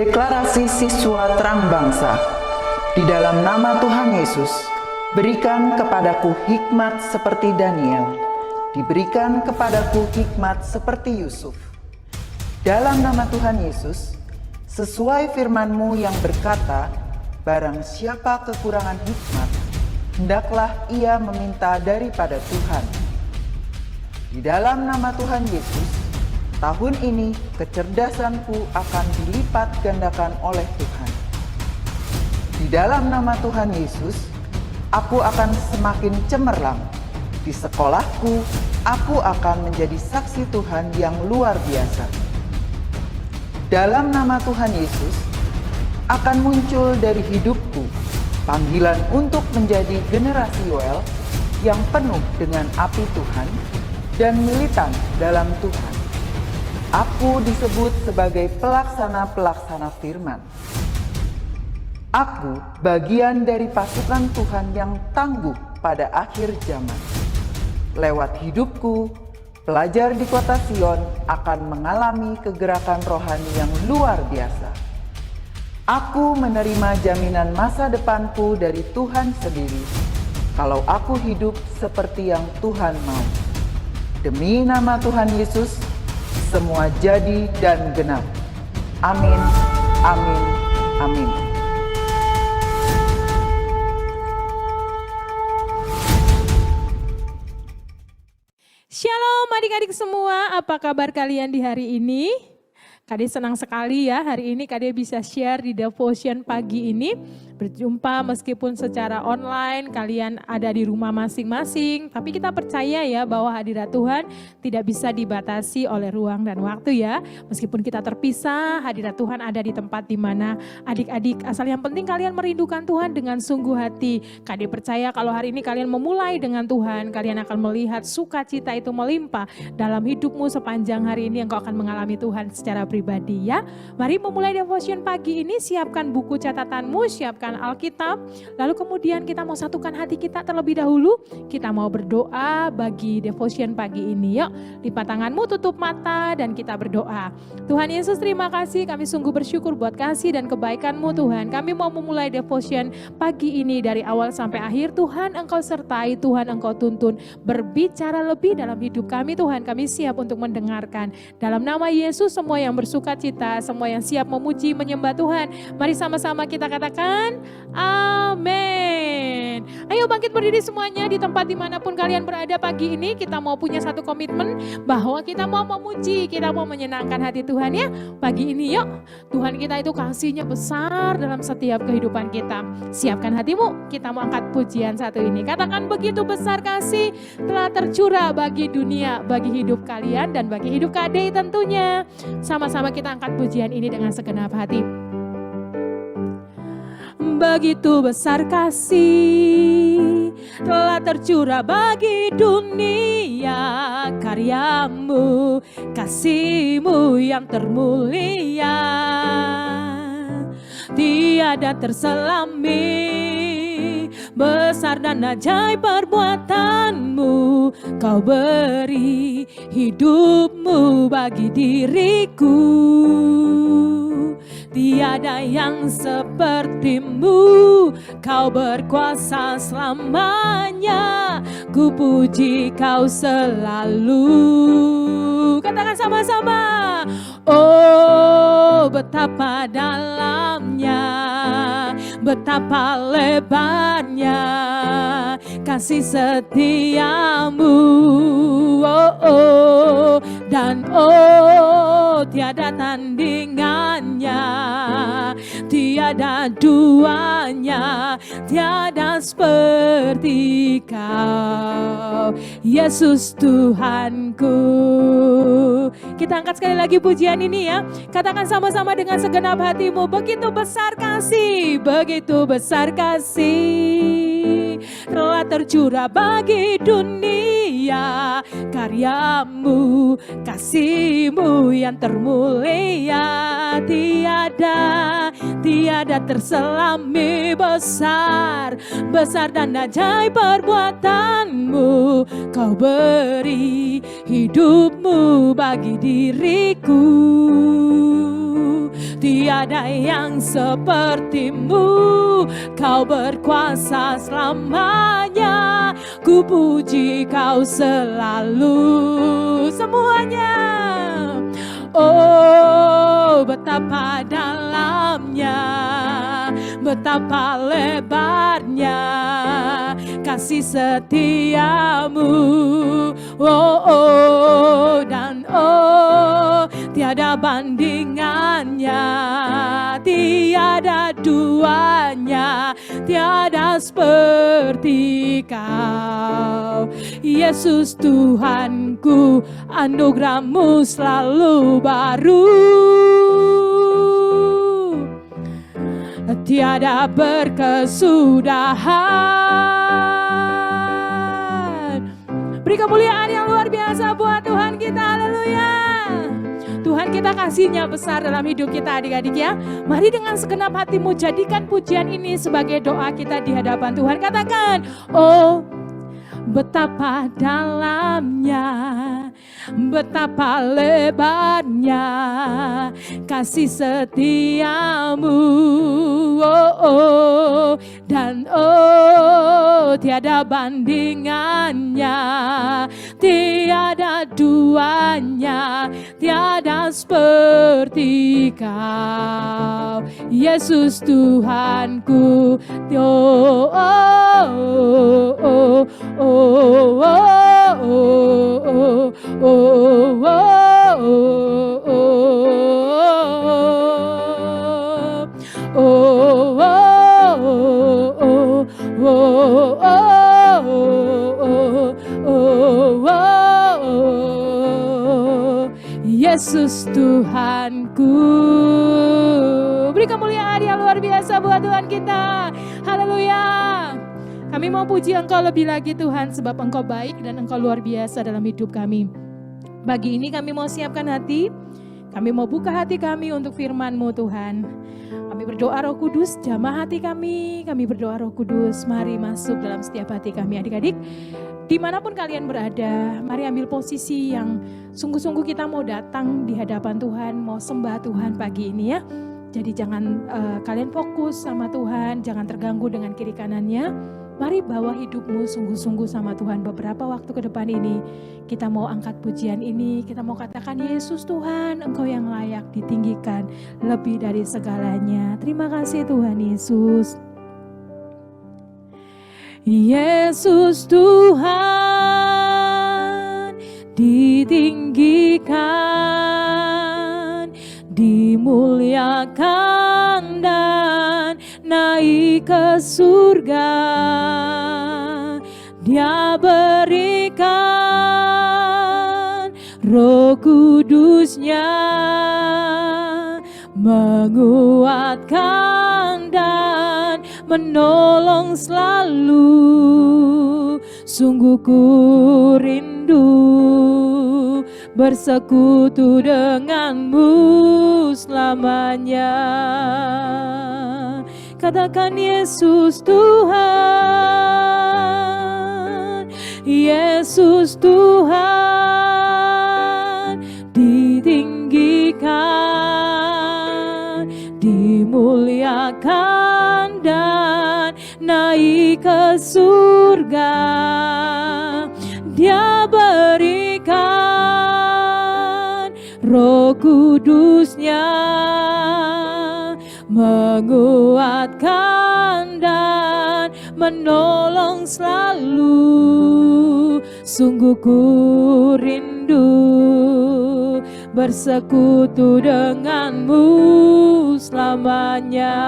Deklarasi siswa terang bangsa. Di dalam nama Tuhan Yesus, berikan kepadaku hikmat seperti Daniel. Diberikan kepadaku hikmat seperti Yusuf. Dalam nama Tuhan Yesus, sesuai firman-Mu yang berkata, barang siapa kekurangan hikmat, hendaklah ia meminta daripada Tuhan. Di dalam nama Tuhan Yesus, tahun ini kecerdasanku akan dilipat gandakan oleh Tuhan. Di dalam nama Tuhan Yesus, aku akan semakin cemerlang. Di sekolahku, aku akan menjadi saksi Tuhan yang luar biasa. Dalam nama Tuhan Yesus, akan muncul dari hidupku panggilan untuk menjadi generasi Yoel yang penuh dengan api Tuhan dan militan dalam Tuhan. Aku disebut sebagai pelaksana-pelaksana firman. Aku bagian dari pasukan Tuhan yang tangguh pada akhir zaman. Lewat hidupku, pelajar di kota Sion akan mengalami kegerakan rohani yang luar biasa. Aku menerima jaminan masa depanku dari Tuhan sendiri, kalau aku hidup seperti yang Tuhan mau. Demi nama Tuhan Yesus, semua jadi dan genap. Amin, amin, amin. Shalom adik-adik semua, apa kabar kalian di hari ini? Kade senang sekali ya hari ini Kade bisa share di devotion pagi ini. Berjumpa meskipun secara online, kalian ada di rumah masing-masing. Tapi kita percaya ya bahwa hadirat Tuhan tidak bisa dibatasi oleh ruang dan waktu ya. Meskipun kita terpisah, hadirat Tuhan ada di tempat di mana adik-adik asal yang penting kalian merindukan Tuhan dengan sungguh hati. Kade percaya kalau hari ini kalian memulai dengan Tuhan, kalian akan melihat sukacita itu melimpah dalam hidupmu sepanjang hari ini. Engkau akan mengalami Tuhan secara pribadi ya. Mari memulai devotion pagi ini, siapkan buku catatanmu, siapkan Alkitab, lalu kemudian kita mau satukan hati kita terlebih dahulu, kita mau berdoa bagi devotion pagi ini. Yuk, lipat tanganmu, tutup mata dan kita berdoa. Tuhan Yesus, terima kasih, kami sungguh bersyukur buat kasih dan kebaikan-Mu Tuhan. Kami mau memulai devotion pagi ini dari awal sampai akhir. Tuhan Engkau sertai, Tuhan Engkau tuntun, berbicara lebih dalam hidup kami Tuhan. Kami siap untuk mendengarkan. Dalam nama Yesus, semua yang bersuka cita, semua yang siap memuji, menyembah Tuhan, mari sama-sama kita katakan amin. Ayo bangkit berdiri semuanya di tempat dimanapun kalian berada pagi ini. Kita mau punya satu komitmen bahwa kita mau memuji, kita mau menyenangkan hati Tuhan ya. Pagi ini yuk, Tuhan kita itu kasih-Nya besar dalam setiap kehidupan kita. Siapkan hatimu, kita mau angkat pujian satu ini. Katakan, begitu besar kasih telah tercurah bagi dunia, bagi hidup kalian dan bagi hidup Kade tentunya. Sama-sama kita angkat pujian ini dengan segenap hati. Begitu besar kasih telah tercurah bagi dunia, karya-Mu, kasih-Mu yang termulia, tiada terselami, besar dan ajaib perbuatan-Mu. Kau beri hidup-Mu bagi diriku, tiada yang seperti-Mu. Kau berkuasa selamanya, ku puji Kau selalu. Katakan sama-sama, oh betapa dalamnya, betapa lebarnya kasih setia-Mu, oh, oh, dan oh tiada tandingannya, tiada duanya, tiada seperti Kau, Yesus Tuhanku. Kita angkat sekali lagi pujian ini ya. Katakan sama-sama dengan segenap hatimu, begitu besar kasih, begitu besar kasih telah tercurah bagi dunia, karya-Mu, kasih-Mu yang termulia, tiada terselami, besar dan ajaib perbuatan-Mu. Kau beri hidup-Mu bagi diriku, tiada yang sepertimu. Kau berkuasa selamanya, ku puji kau selalu. Semuanya. Oh, betapa dalamnya, betapa lebarnya kasih setiamu. Oh, oh, dan oh, tiada bandingannya, tiada duanya, tiada seperti kau. Yesus Tuhanku, anugerah-Mu selalu baru, tiada berkesudahan. Beri kemuliaan yang luar biasa buat Tuhan kita, haleluya. Tuhan kita kasihnya besar dalam hidup kita adik-adik ya. Mari dengan segenap hatimu jadikan pujian ini sebagai doa kita di hadapan Tuhan. Katakan, oh betapa dalamnya, betapa lebarnya kasih setiamu. Oh, oh, dan oh, tiada bandingannya, tiada duanya, tiada seperti kau. Yesus Tuhanku. Oh, oh, oh, oh, oh, oh, oh, Yesus Tuhanku. Beri kemuliaan yang luar biasa buat Tuhan kita. Haleluya. Kami mau puji Engkau lebih lagi Tuhan, sebab Engkau baik dan Engkau luar biasa dalam hidup kami. Pagi ini kami mau siapkan hati, kami mau buka hati kami untuk firman-Mu Tuhan. Kami berdoa Roh Kudus, jamah hati kami berdoa Roh Kudus, mari masuk dalam setiap hati kami adik-adik. Dimanapun kalian berada, mari ambil posisi yang sungguh-sungguh kita mau datang di hadapan Tuhan, mau sembah Tuhan pagi ini ya. Jadi jangan kalian fokus sama Tuhan, jangan terganggu dengan kiri kanannya. Mari bawa hidupmu sungguh-sungguh sama Tuhan beberapa waktu ke depan ini. Kita mau angkat pujian ini, kita mau katakan Yesus Tuhan, Engkau yang layak ditinggikan lebih dari segalanya. Terima kasih Tuhan Yesus. Yesus Tuhan ditinggikan, dimuliakan dan naik ke surga. Dia berikan Roh Kudus-Nya, menguatkan dan menolong selalu. Sungguh ku rindu bersekutu denganmu selamanya. Katakan Yesus Tuhan, Yesus Tuhan ditinggikan, dimuliakan dan naik ke surga. Dia berikan Roh Kudus-Nya, menguatkan dan menolong selalu. Sungguh ku rindu bersekutu denganmu selamanya.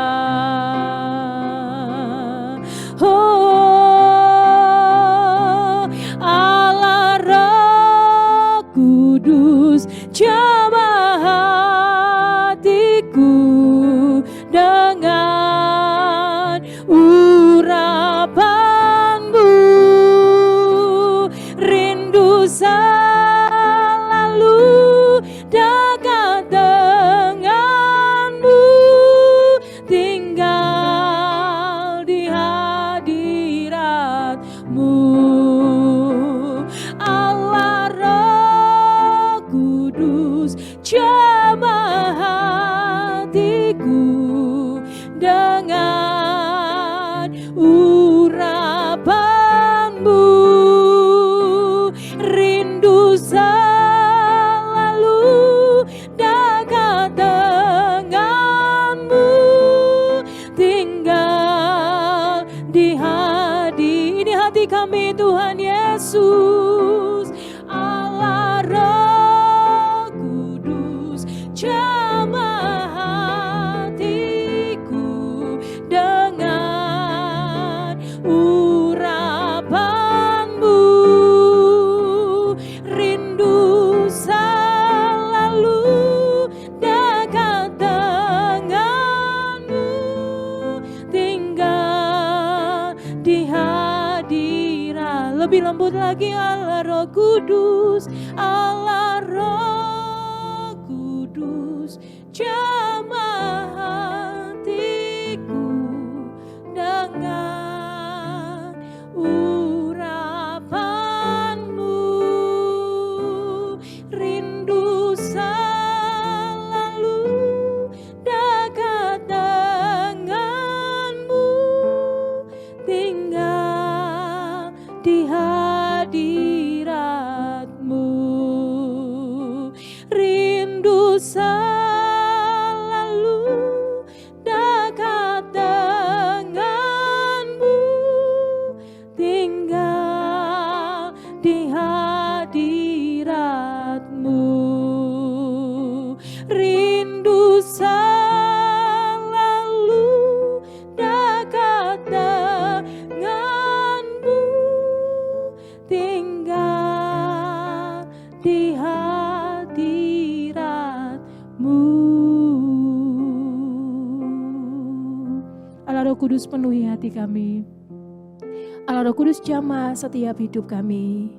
Oh, Allah Roh Kudus, jamah hatiku dengan urapan-Mu. Rindu selalu dekat dengan-Mu, tinggal di hadirat-Mu. Allah Roh Kudus, jamah hatiku kami Tuhan Yesus. Allah Roh Kudus, jamah hatiku dengan urapan-Mu. Rindu selalu dekat dengan-Mu, tinggal di hadirat. Lebih lembut lagi, Allah Roh Kudus, Allah Roh Kudus, jamah hatiku dengan urapan-Mu. Rindu selalu dekat dengan-Mu, tinggal di hadirat-Mu. Rindu selalu dekat dengan-Mu, tinggal di hadirat-Mu. Rindu selalu dekat dengan-Mu, tinggal di hadirat-Mu. Allah Roh Kudus, penuhi hati kami. Allah Roh Kudus, jamah setiap hidup kami.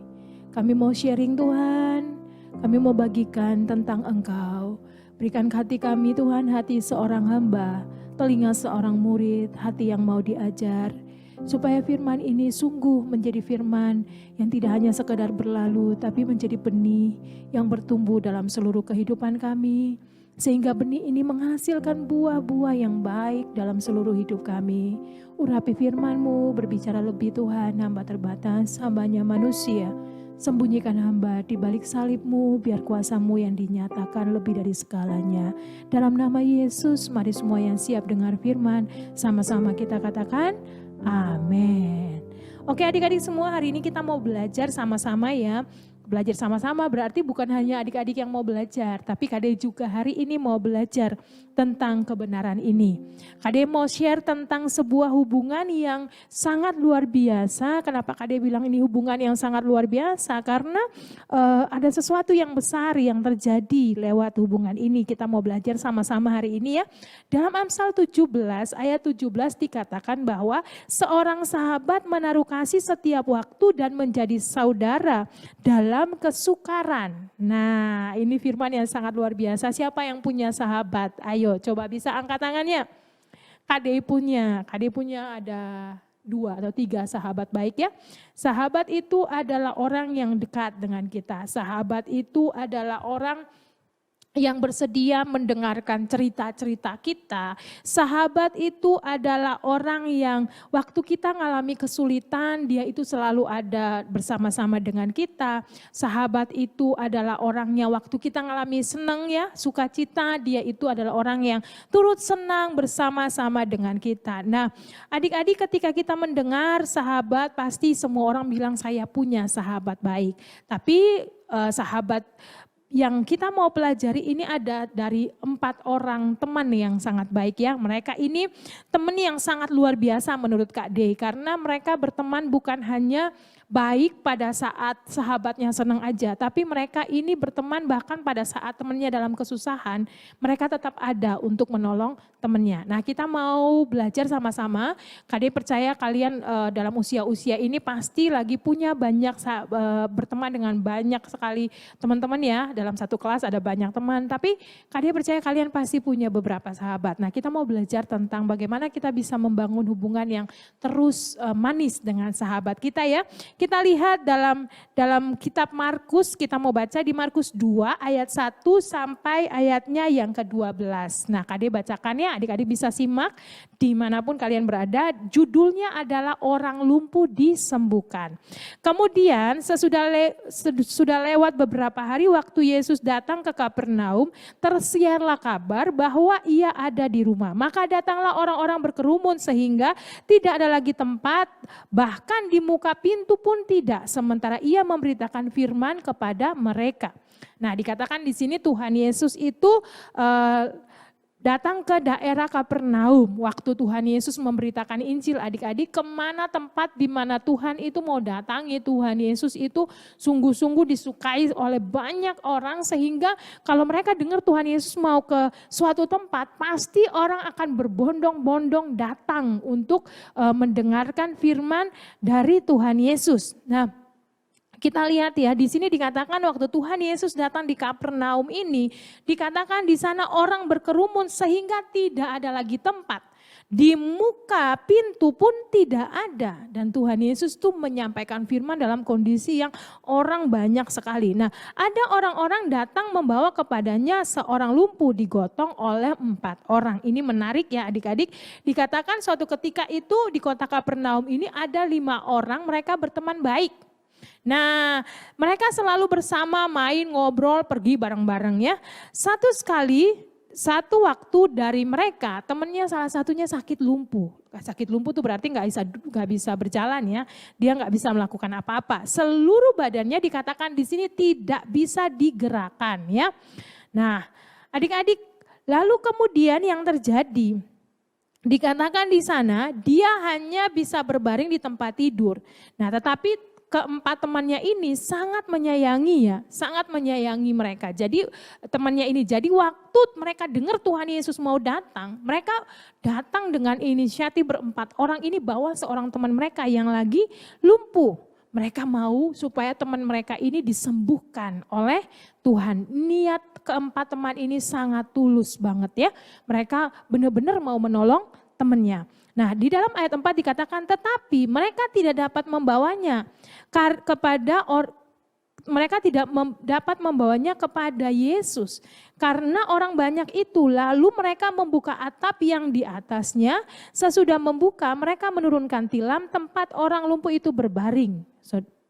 Kami mau sharing Tuhan, kami mau bagikan tentang Engkau. Berikan hati kami Tuhan, hati seorang hamba, telinga seorang murid, hati yang mau diajar. Supaya firman ini sungguh menjadi firman yang tidak hanya sekedar berlalu, tapi menjadi benih yang bertumbuh dalam seluruh kehidupan kami. Sehingga benih ini menghasilkan buah-buah yang baik dalam seluruh hidup kami. Urapi firman-Mu, berbicara lebih Tuhan, hamba terbatas, hambanya manusia. Sembunyikan hamba di balik salib-Mu, biar kuasa-Mu yang dinyatakan lebih dari segalanya. Dalam nama Yesus, mari semua yang siap dengar firman, sama-sama kita katakan, amin. Oke adik-adik semua, hari ini kita mau belajar sama-sama ya. Belajar sama-sama berarti bukan hanya adik-adik yang mau belajar, tapi Kade juga hari ini mau belajar tentang kebenaran ini. Kade mau share tentang sebuah hubungan yang sangat luar biasa. Kenapa Kade bilang ini hubungan yang sangat luar biasa? Karena ada sesuatu yang besar yang terjadi lewat hubungan ini. Kita mau belajar sama-sama hari ini ya. Dalam Amsal 17 ayat 17 dikatakan bahwa seorang sahabat menaruh kasih setiap waktu dan menjadi saudara dalam kesukaran. Nah, ini firman yang sangat luar biasa. Siapa yang punya sahabat? Ayo, coba bisa angkat tangannya. Kade punya ada 2 atau 3 sahabat baik ya. Sahabat itu adalah orang yang dekat dengan kita. Sahabat itu adalah orang yang bersedia mendengarkan cerita-cerita kita. Sahabat itu adalah orang yang waktu kita ngalami kesulitan, dia itu selalu ada bersama-sama dengan kita. Sahabat itu adalah orangnya waktu kita ngalami senang ya, sukacita, dia itu adalah orang yang turut senang bersama-sama dengan kita. Nah, adik-adik ketika kita mendengar sahabat, pasti semua orang bilang saya punya sahabat baik. Tapi sahabat yang kita mau pelajari ini ada dari 4 orang teman yang sangat baik ya. Mereka ini teman yang sangat luar biasa menurut Kak D. Karena mereka berteman bukan hanya baik pada saat sahabatnya senang aja. Tapi mereka ini berteman bahkan pada saat temannya dalam kesusahan. Mereka tetap ada untuk menolong temannya. Nah kita mau belajar sama-sama. Kak D percaya kalian dalam usia-usia ini pasti lagi punya banyak berteman dengan banyak sekali teman-teman ya. Dalam satu kelas ada banyak teman, tapi Kak Dia percaya kalian pasti punya beberapa sahabat. Nah kita mau belajar tentang bagaimana kita bisa membangun hubungan yang terus manis dengan sahabat kita ya. Kita lihat dalam kitab Markus, kita mau baca di Markus 2 ayat 1 sampai ayatnya yang ke-12. Nah, Kade bacakan ya, adik-adik bisa simak dimanapun kalian berada. Judulnya adalah orang lumpuh disembuhkan. Kemudian sudah lewat beberapa hari waktu Yesus datang ke Kapernaum, tersiarlah kabar bahwa ia ada di rumah. Maka datanglah orang-orang berkerumun sehingga tidak ada lagi tempat, bahkan di muka pintu pun tidak, sementara ia memberitakan firman kepada mereka. Nah, dikatakan di sini Tuhan Yesus itu datang ke daerah Kapernaum. Waktu Tuhan Yesus memberitakan Injil, adik-adik, kemana tempat di mana Tuhan itu mau datangi, Tuhan Yesus itu sungguh-sungguh disukai oleh banyak orang, sehingga kalau mereka dengar Tuhan Yesus mau ke suatu tempat, pasti orang akan berbondong-bondong datang untuk mendengarkan firman dari Tuhan Yesus. Nah, kita lihat ya, di sini dikatakan waktu Tuhan Yesus datang di Kapernaum ini, dikatakan di sana orang berkerumun sehingga tidak ada lagi tempat. Di muka pintu pun tidak ada. Dan Tuhan Yesus tuh menyampaikan firman dalam kondisi yang orang banyak sekali. Nah, ada orang-orang datang membawa kepadanya seorang lumpuh digotong oleh 4 orang. Ini menarik ya adik-adik. Dikatakan suatu ketika itu di kota Kapernaum ini ada 5 orang, mereka berteman baik. Nah, mereka selalu bersama main, ngobrol, pergi bareng-bareng ya. Satu waktu dari mereka, temennya salah satunya sakit lumpuh. Sakit lumpuh itu berarti nggak bisa berjalan ya. Dia nggak bisa melakukan apa-apa. Seluruh badannya dikatakan di sini tidak bisa digerakkan ya. Nah, adik-adik, lalu kemudian yang terjadi, dikatakan di sana dia hanya bisa berbaring di tempat tidur. Nah, tetapi keempat temannya ini sangat menyayangi ya, sangat menyayangi mereka. Jadi temannya ini, jadi waktu mereka dengar Tuhan Yesus mau datang, mereka datang dengan inisiatif berempat orang ini bawa seorang teman mereka yang lagi lumpuh. Mereka mau supaya teman mereka ini disembuhkan oleh Tuhan. Niat keempat teman ini sangat tulus banget ya. Mereka benar-benar mau menolong temannya. Nah, di dalam ayat 4 dikatakan tetapi mereka tidak dapat membawanya mereka tidak dapat membawanya kepada Yesus karena orang banyak itu. Lalu mereka membuka atap yang di atasnya. Sesudah membuka, mereka menurunkan tilam tempat orang lumpuh itu berbaring.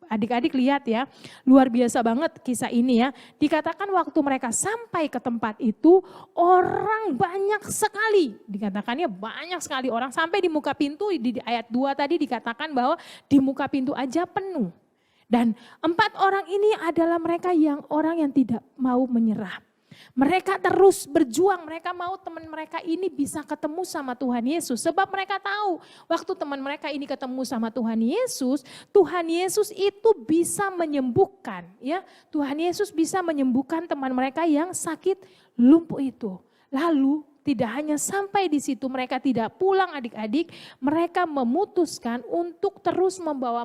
Adik-adik lihat ya, luar biasa banget kisah ini ya. Dikatakan waktu mereka sampai ke tempat itu, orang banyak sekali. Dikatakannya banyak sekali orang, sampai di muka pintu, di ayat 2 tadi dikatakan bahwa di muka pintu aja penuh. Dan 4 orang ini adalah mereka orang yang tidak mau menyerah. Mereka terus berjuang, mereka mau teman mereka ini bisa ketemu sama Tuhan Yesus. Sebab mereka tahu waktu teman mereka ini ketemu sama Tuhan Yesus itu bisa menyembuhkan. Ya, Tuhan Yesus bisa menyembuhkan teman mereka yang sakit lumpuh itu. Lalu tidak hanya sampai di situ, mereka tidak pulang adik-adik, mereka memutuskan untuk terus membawa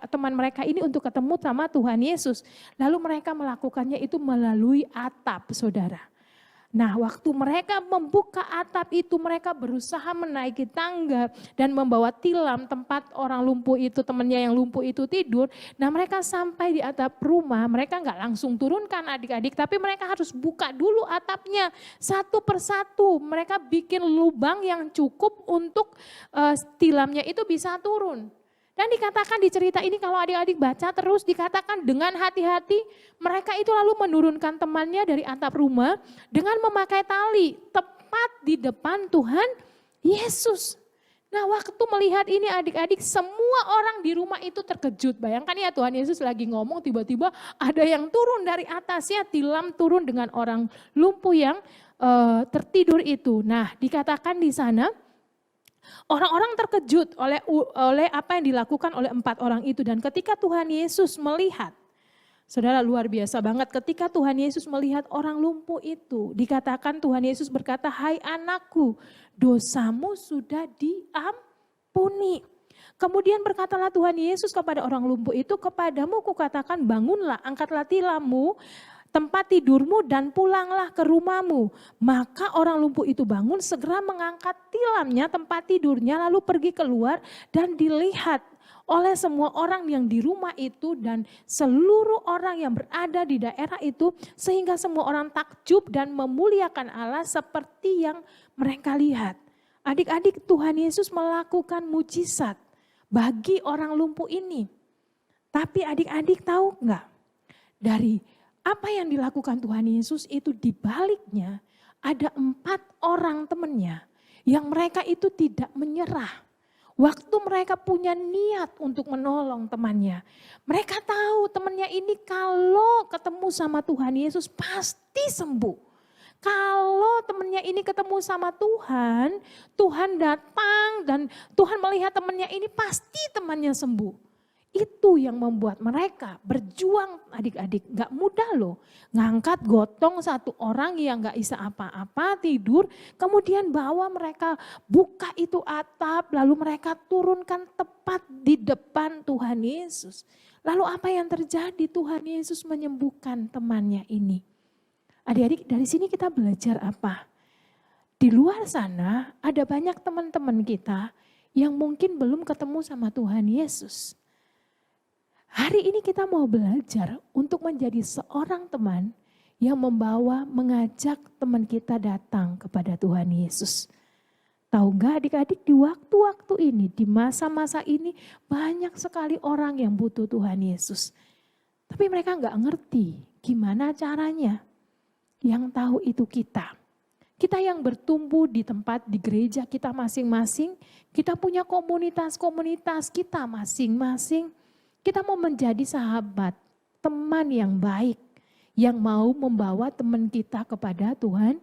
teman mereka ini untuk ketemu sama Tuhan Yesus. Lalu mereka melakukannya itu melalui atap, saudara. Nah, waktu mereka membuka atap itu, mereka berusaha menaiki tangga dan membawa tilam tempat orang lumpuh itu, temannya yang lumpuh itu tidur. Nah, mereka sampai di atap rumah, mereka nggak langsung turunkan adik-adik, tapi mereka harus buka dulu atapnya satu persatu. Mereka bikin lubang yang cukup untuk tilamnya itu bisa turun. Dan dikatakan di cerita ini kalau adik-adik baca terus dikatakan dengan hati-hati mereka itu lalu menurunkan temannya dari atap rumah dengan memakai tali tepat di depan Tuhan Yesus. Nah, waktu melihat ini adik-adik semua orang di rumah itu terkejut. Bayangkan ya, Tuhan Yesus lagi ngomong tiba-tiba ada yang turun dari atasnya, tilam turun dengan orang lumpuh yang tertidur itu. Nah, dikatakan di sana orang-orang terkejut oleh apa yang dilakukan oleh 4 orang itu. Dan ketika Tuhan Yesus melihat, saudara, luar biasa banget, ketika Tuhan Yesus melihat orang lumpuh itu, dikatakan Tuhan Yesus berkata, "Hai anakku, dosamu sudah diampuni." Kemudian berkatalah Tuhan Yesus kepada orang lumpuh itu, "Kepadamu kukatakan bangunlah, angkatlah tilammu, tempat tidurmu dan pulanglah ke rumahmu." Maka orang lumpuh itu bangun, segera mengangkat tilamnya, tempat tidurnya, lalu pergi keluar dan dilihat oleh semua orang yang di rumah itu dan seluruh orang yang berada di daerah itu, sehingga semua orang takjub dan memuliakan Allah seperti yang mereka lihat. Adik-adik, Tuhan Yesus melakukan mujizat bagi orang lumpuh ini. Tapi adik-adik tahu enggak? Dari apa yang dilakukan Tuhan Yesus itu dibaliknya ada 4 orang temannya yang mereka itu tidak menyerah. Waktu mereka punya niat untuk menolong temannya. Mereka tahu temannya ini kalau ketemu sama Tuhan Yesus pasti sembuh. Kalau temannya ini ketemu sama Tuhan, Tuhan datang dan Tuhan melihat temannya ini pasti temannya sembuh. Itu yang membuat mereka berjuang adik-adik. Gak mudah loh. Ngangkat gotong satu orang yang gak bisa apa-apa tidur. Kemudian bawa mereka buka itu atap. Lalu mereka turunkan tepat di depan Tuhan Yesus. Lalu apa yang terjadi? Tuhan Yesus menyembuhkan temannya ini. Adik-adik dari sini kita belajar apa? Di luar sana ada banyak teman-teman kita yang mungkin belum ketemu sama Tuhan Yesus. Hari ini kita mau belajar untuk menjadi seorang teman yang mengajak teman kita datang kepada Tuhan Yesus. Tahu gak adik-adik, di waktu-waktu ini, di masa-masa ini banyak sekali orang yang butuh Tuhan Yesus. Tapi mereka gak ngerti gimana caranya. Yang tahu itu kita. Kita yang bertumbuh di tempat di gereja kita masing-masing, kita punya komunitas-komunitas kita masing-masing. Kita mau menjadi sahabat, teman yang baik, yang mau membawa teman kita kepada Tuhan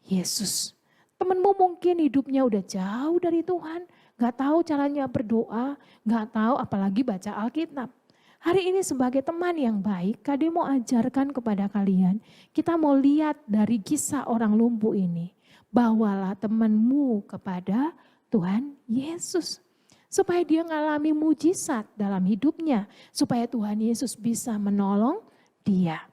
Yesus. Temanmu mungkin hidupnya udah jauh dari Tuhan, gak tahu caranya berdoa, gak tahu apalagi baca Alkitab. Hari ini sebagai teman yang baik, Kade mau ajarkan kepada kalian, kita mau lihat dari kisah orang lumpuh ini. Bawalah temanmu kepada Tuhan Yesus. Supaya dia mengalami mujizat dalam hidupnya. Supaya Tuhan Yesus bisa menolong dia.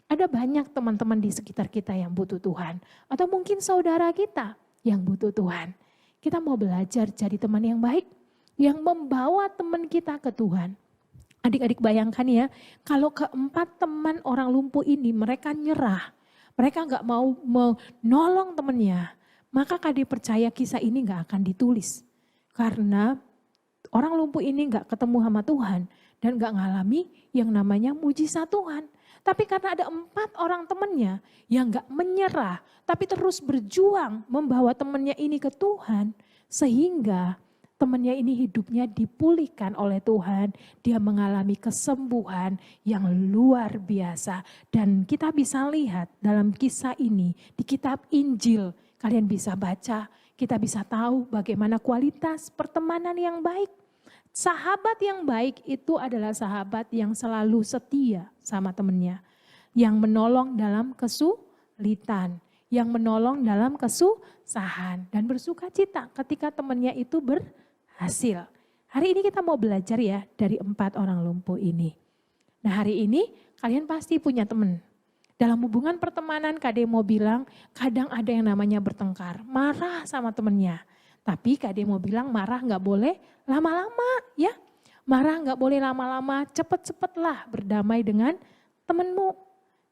Ada banyak teman-teman di sekitar kita yang butuh Tuhan. Atau mungkin saudara kita yang butuh Tuhan. Kita mau belajar jadi teman yang baik. Yang membawa teman kita ke Tuhan. Adik-adik bayangkan ya, kalau keempat teman orang lumpuh ini mereka nyerah. Mereka gak mau menolong temannya. Maka Kade percaya kisah ini gak akan ditulis. Karena orang lumpuh ini gak ketemu sama Tuhan dan gak ngalami yang namanya mujizat Tuhan. Tapi karena ada 4 orang temannya yang gak menyerah, tapi terus berjuang membawa temannya ini ke Tuhan. Sehingga temannya ini hidupnya dipulihkan oleh Tuhan. Dia mengalami kesembuhan yang luar biasa. Dan kita bisa lihat dalam kisah ini di kitab Injil. Kalian bisa baca, kita bisa tahu bagaimana kualitas pertemanan yang baik. Sahabat yang baik itu adalah sahabat yang selalu setia sama temannya. Yang menolong dalam kesulitan, yang menolong dalam kesusahan. Dan bersuka cita ketika temannya itu berhasil. Hari ini kita mau belajar ya dari 4 orang lumpuh ini. Nah hari ini kalian pasti punya teman. Dalam hubungan pertemanan Kade mau bilang kadang ada yang namanya bertengkar, marah sama temennya. Tapi Kade mau bilang marah gak boleh lama-lama ya. Marah gak boleh lama-lama, cepet-cepetlah berdamai dengan temenmu.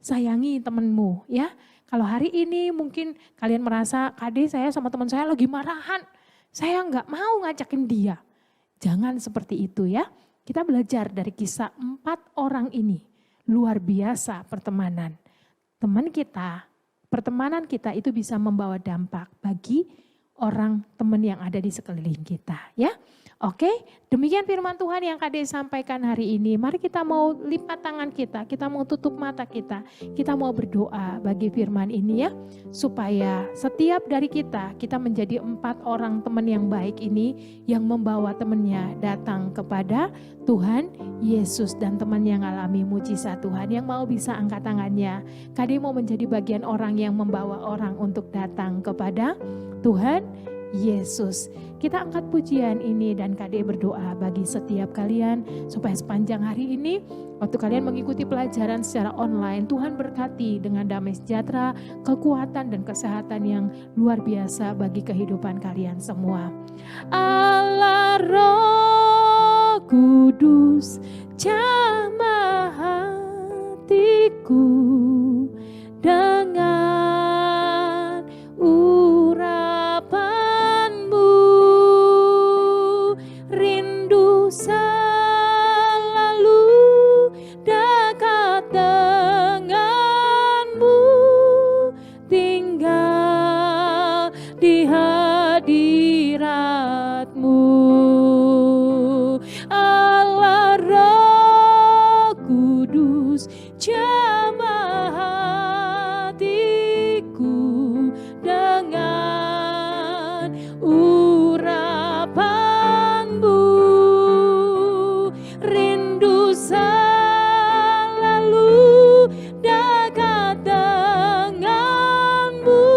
Sayangi temenmu ya. Kalau hari ini mungkin kalian merasa Kade saya sama teman saya lagi marahan. Saya gak mau ngajakin dia. Jangan seperti itu ya. Kita belajar dari kisah 4 orang ini. Luar biasa pertemanan. Teman kita, pertemanan kita itu bisa membawa dampak bagi orang teman yang ada di sekeliling kita ya. Oke, demikian firman Tuhan yang Kade sampaikan hari ini. Mari kita mau lipat tangan kita mau tutup mata kita mau berdoa bagi firman ini ya. Supaya setiap dari kita menjadi 4 orang teman yang baik ini yang membawa temannya datang kepada Tuhan Yesus dan teman yang alami mujizat Tuhan yang mau bisa angkat tangannya. Kade mau menjadi bagian orang yang membawa orang untuk datang kepada Tuhan Yesus. Kita angkat pujian ini dan Kade berdoa bagi setiap kalian supaya sepanjang hari ini waktu kalian mengikuti pelajaran secara online, Tuhan berkati dengan damai sejahtera, kekuatan dan kesehatan yang luar biasa bagi kehidupan kalian semua. Allah roh Kudus, jamah hatiku dengan urapanmu. Rindu selalu dekat denganmu, tinggal di hadiratmu. Allah Roh Kudus, jamah hatiku dengan urapanmu. Rindu selalu dekat denganmu,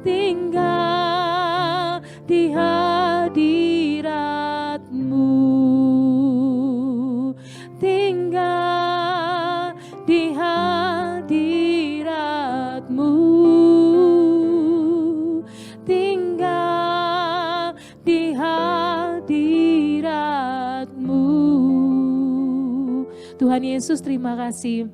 tinggal di hadiratmu, tinggal di hadiratmu, tinggal di hadiratmu. Tuhan Yesus, terima kasih.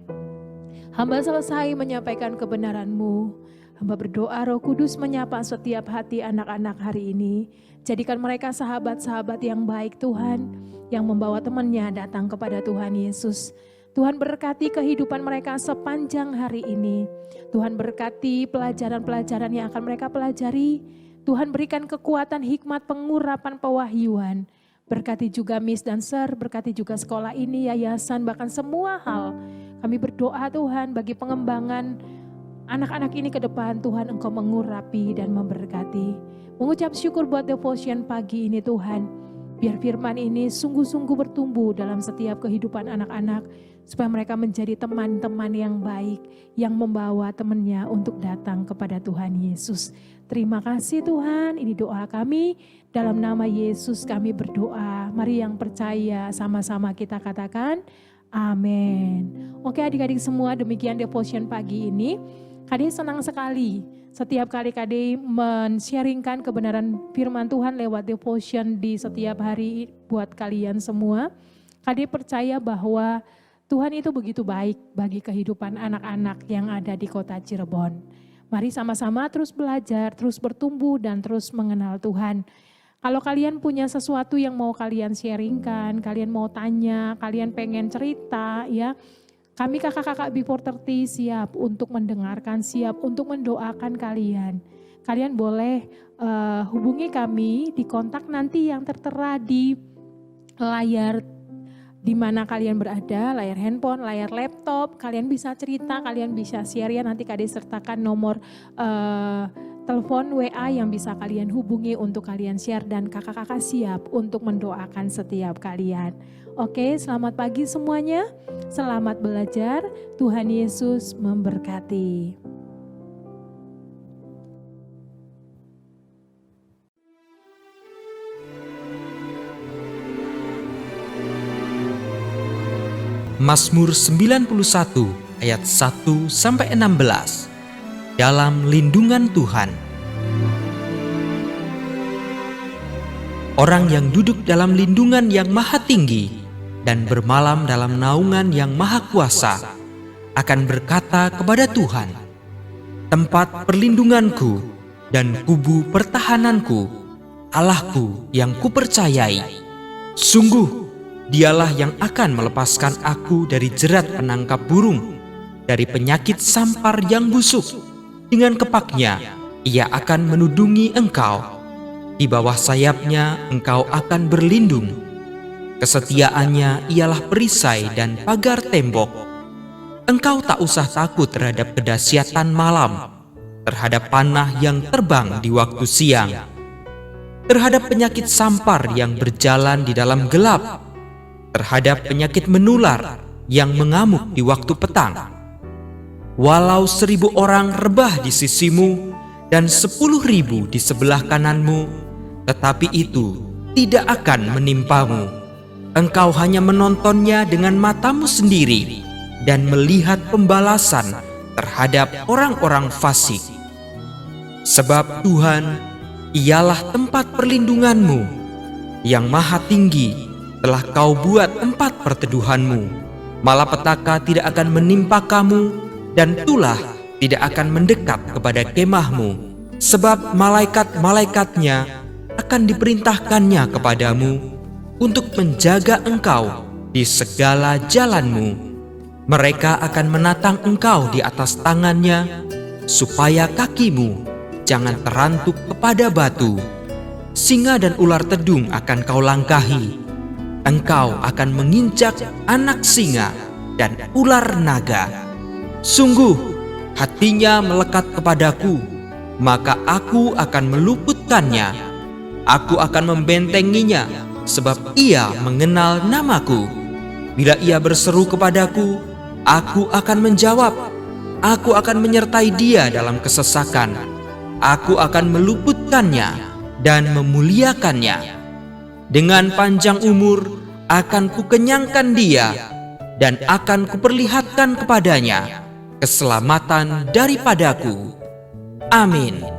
Hamba selesai menyampaikan kebenaran-Mu. Hamba berdoa Roh Kudus menyapa setiap hati anak-anak hari ini. Jadikan mereka sahabat-sahabat yang baik Tuhan, yang membawa temannya datang kepada Tuhan Yesus. Tuhan berkati kehidupan mereka sepanjang hari ini. Tuhan berkati pelajaran-pelajaran yang akan mereka pelajari. Tuhan berikan kekuatan, hikmat, pengurapan, pewahyuan. Berkati juga Miss dan Sir, berkati juga sekolah ini, yayasan, bahkan semua hal. Kami berdoa Tuhan bagi pengembangan anak-anak ini ke depan. Tuhan Engkau mengurapi dan memberkati. Mengucap syukur buat devotion pagi ini Tuhan. Biar firman ini sungguh-sungguh bertumbuh dalam setiap kehidupan anak-anak. Supaya mereka menjadi teman-teman yang baik. Yang membawa temannya untuk datang kepada Tuhan Yesus. Terima kasih Tuhan, ini doa kami. Dalam nama Yesus kami berdoa. Mari yang percaya sama-sama kita katakan amin. Oke adik-adik semua, demikian devotion pagi ini. Kade senang sekali setiap kali Kade men-sharingkan kebenaran firman Tuhan lewat devotion di setiap hari buat kalian semua. Kade percaya bahwa Tuhan itu begitu baik bagi kehidupan anak-anak yang ada di kota Cirebon. Mari sama-sama terus belajar, terus bertumbuh dan terus mengenal Tuhan. Kalau kalian punya sesuatu yang mau kalian sharingkan, kalian mau tanya, kalian pengen cerita ya. Kami kakak-kakak Before 30 siap untuk mendengarkan, siap untuk mendoakan kalian. Kalian boleh hubungi kami di kontak nanti yang tertera di layar di mana kalian berada, layar handphone, layar laptop, kalian bisa cerita, kalian bisa share ya, nanti Kade sertakan nomor telepon WA yang bisa kalian hubungi untuk kalian share dan kakak-kakak siap untuk mendoakan setiap kalian. Oke, selamat pagi semuanya, selamat belajar, Tuhan Yesus memberkati. Mazmur 91 ayat 1-16. Dalam lindungan Tuhan. Orang yang duduk dalam lindungan yang maha tinggi dan bermalam dalam naungan yang maha kuasa akan berkata kepada Tuhan, tempat perlindunganku dan kubu pertahananku, Allahku yang kupercayai. Sungguh Dialah yang akan melepaskan aku dari jerat penangkap burung, dari penyakit sampar yang busuk. Dengan kepaknya, ia akan menudungi engkau. Di bawah sayapnya, engkau akan berlindung. Kesetiaannya ialah perisai dan pagar tembok. Engkau tak usah takut terhadap kedahsyatan malam, terhadap panah yang terbang di waktu siang, terhadap penyakit sampar yang berjalan di dalam gelap, terhadap penyakit menular yang mengamuk di waktu petang. Walau 1000 orang rebah di sisimu dan 10.000 di sebelah kananmu, tetapi itu tidak akan menimpamu. Engkau hanya menontonnya dengan matamu sendiri dan melihat pembalasan terhadap orang-orang fasik. Sebab Tuhan ialah tempat perlindunganmu yang maha tinggi telah kau buat tempat perteduhanmu. Malapetaka tidak akan menimpa kamu, dan tulah tidak akan mendekat kepada kemahmu. Sebab malaikat-malaikatnya akan diperintahkannya kepadamu untuk menjaga engkau di segala jalanmu. Mereka akan menatang engkau di atas tangannya, supaya kakimu jangan terantuk kepada batu. Singa dan ular tedung akan kau langkahi. Engkau akan menginjak anak singa dan ular naga. Sungguh, hatinya melekat kepadaku, maka aku akan meluputkannya. Aku akan membentenginya, sebab ia mengenal namaku. Bila ia berseru kepadaku, aku akan menjawab. Aku akan menyertai dia dalam kesesakan. Aku akan meluputkannya dan memuliakannya. Dengan panjang umur akan kukenyangkan dia, dan akan kuperlihatkan kepadanya keselamatan daripadaku. Amin.